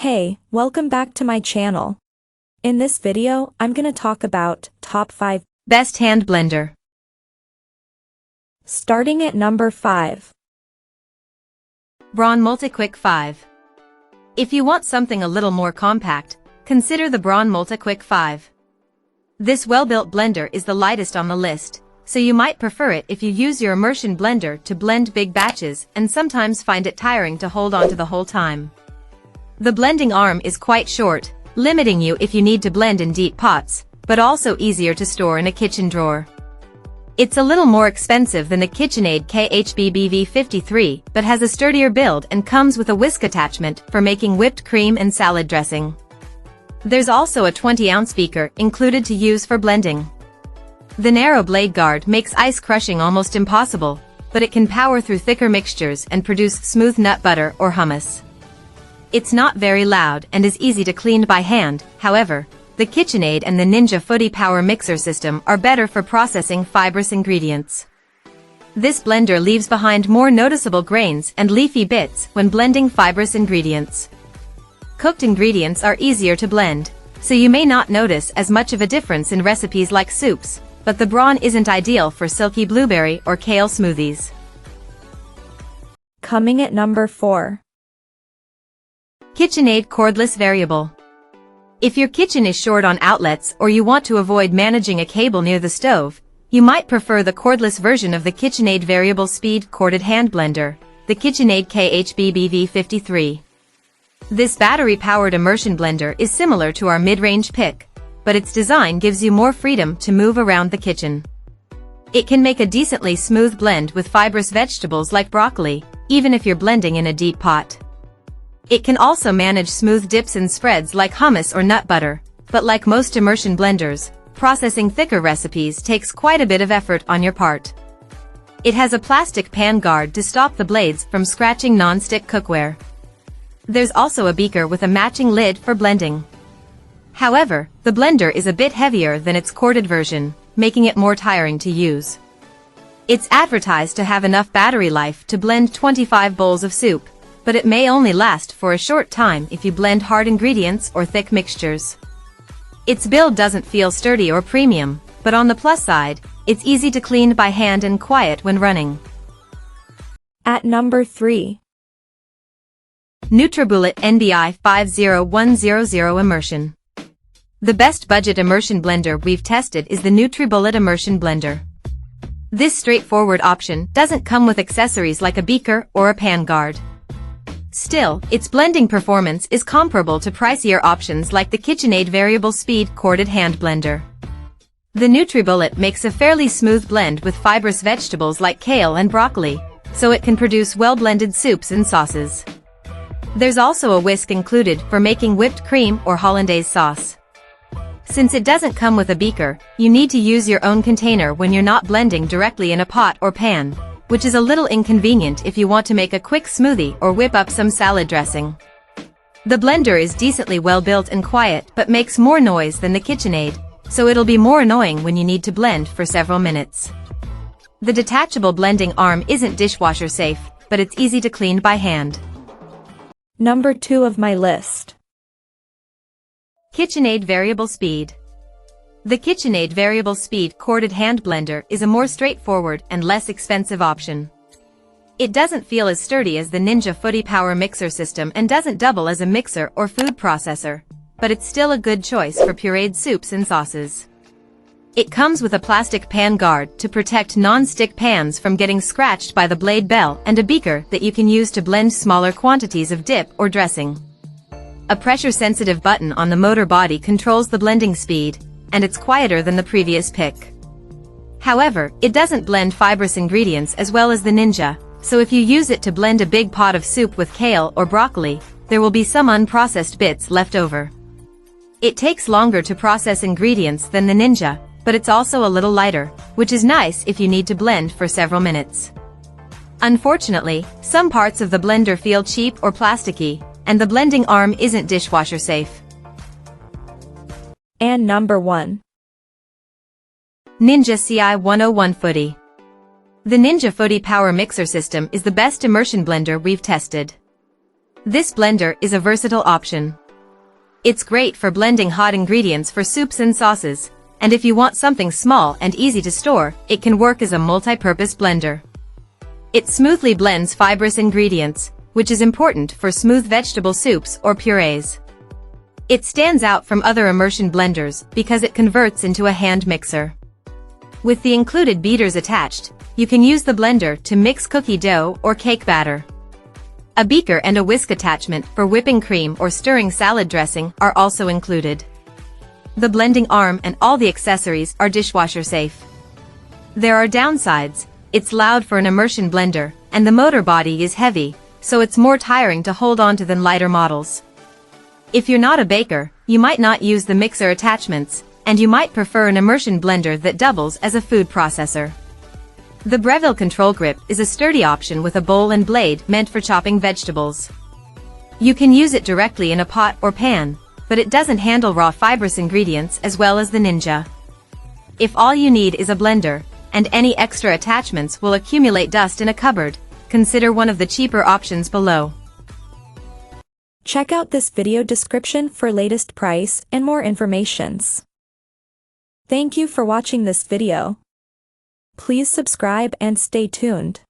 Hey, welcome back to my channel. In this video, I'm gonna talk about top 5 best hand blender. Starting at number 5. Braun MultiQuick 5. If you want something a little more compact, consider the Braun MultiQuick 5. This well-built blender is the lightest on the list, so you might prefer it if you use your immersion blender to blend big batches and sometimes find it tiring to hold onto the whole time. The blending arm is quite short, limiting you if you need to blend in deep pots, but also easier to store in a kitchen drawer. It's a little more expensive than the KitchenAid KHBBV53 but has a sturdier build and comes with a whisk attachment for making whipped cream and salad dressing. There's also a 20-ounce beaker included to use for blending. The narrow blade guard makes ice crushing almost impossible, but it can power through thicker mixtures and produce smooth nut butter or hummus. It's not very loud and is easy to clean by hand. However, the KitchenAid and the Ninja Foodi power mixer system are better for processing fibrous ingredients. This blender leaves behind more noticeable grains and leafy bits when blending fibrous ingredients. Cooked ingredients are easier to blend, so you may not notice as much of a difference in recipes like soups, but the Braun isn't ideal for silky blueberry or kale smoothies. Coming at number 4. KitchenAid Cordless Variable. If your kitchen is short on outlets or you want to avoid managing a cable near the stove, you might prefer the cordless version of the KitchenAid Variable Speed Corded Hand Blender, the KitchenAid KHBBV53. This battery-powered immersion blender is similar to our mid-range pick, but its design gives you more freedom to move around the kitchen. It can make a decently smooth blend with fibrous vegetables like broccoli, even if you're blending in a deep pot. It can also manage smooth dips and spreads like hummus or nut butter, but like most immersion blenders, processing thicker recipes takes quite a bit of effort on your part. It has a plastic pan guard to stop the blades from scratching non-stick cookware. There's also a beaker with a matching lid for blending. However, the blender is a bit heavier than its corded version, making it more tiring to use. It's advertised to have enough battery life to blend 25 bowls of soup, but it may only last for a short time if you blend hard ingredients or thick mixtures. Its build doesn't feel sturdy or premium, but on the plus side, it's easy to clean by hand and quiet when running. At number 3. nutribullet NBI50100 Immersion. The best budget immersion blender we've tested is the nutribullet Immersion Blender. This straightforward option doesn't come with accessories like a beaker or a pan guard. Still, its blending performance is comparable to pricier options like the KitchenAid Variable Speed Corded Hand Blender. The nutribullet makes a fairly smooth blend with fibrous vegetables like kale and broccoli, so it can produce well-blended soups and sauces. There's also a whisk included for making whipped cream or hollandaise sauce. Since it doesn't come with a beaker, you need to use your own container when you're not blending directly in a pot or pan, which is a little inconvenient if you want to make a quick smoothie or whip up some salad dressing. The blender is decently well built and quiet but makes more noise than the KitchenAid, so it'll be more annoying when you need to blend for several minutes. The detachable blending arm isn't dishwasher safe, but it's easy to clean by hand. Number 2 of my list. KitchenAid Variable Speed. The KitchenAid Variable Speed Corded Hand Blender is a more straightforward and less expensive option. It doesn't feel as sturdy as the Ninja Foodi power mixer system and doesn't double as a mixer or food processor, but it's still a good choice for pureed soups and sauces. It comes with a plastic pan guard to protect non-stick pans from getting scratched by the blade bell and a beaker that you can use to blend smaller quantities of dip or dressing. A pressure-sensitive button on the motor body controls the blending speed, and it's quieter than the previous pick. However, it doesn't blend fibrous ingredients as well as the Ninja, so if you use it to blend a big pot of soup with kale or broccoli, there will be some unprocessed bits left over. It takes longer to process ingredients than the Ninja, but it's also a little lighter, which is nice if you need to blend for several minutes. Unfortunately, some parts of the blender feel cheap or plasticky, and the blending arm isn't dishwasher safe. And number 1. Ninja CI101 Foodi. The Ninja Foodi Power Mixer System is the best immersion blender we've tested. This blender is a versatile option. It's great for blending hot ingredients for soups and sauces, and if you want something small and easy to store, it can work as a multi-purpose blender. It smoothly blends fibrous ingredients, which is important for smooth vegetable soups or purees. It stands out from other immersion blenders because it converts into a hand mixer. With the included beaters attached, you can use the blender to mix cookie dough or cake batter. A beaker and a whisk attachment for whipping cream or stirring salad dressing are also included. The blending arm and all the accessories are dishwasher safe. There are downsides. It's loud for an immersion blender, and the motor body is heavy, so it's more tiring to hold onto than lighter models. If you're not a baker, you might not use the mixer attachments, and you might prefer an immersion blender that doubles as a food processor. The Breville Control Grip is a sturdy option with a bowl and blade meant for chopping vegetables. You can use it directly in a pot or pan, but it doesn't handle raw fibrous ingredients as well as the Ninja. If all you need is a blender, and any extra attachments will accumulate dust in a cupboard, consider one of the cheaper options below. Check out this video description for latest price and more informations. Thank you for watching this video. Please subscribe and stay tuned.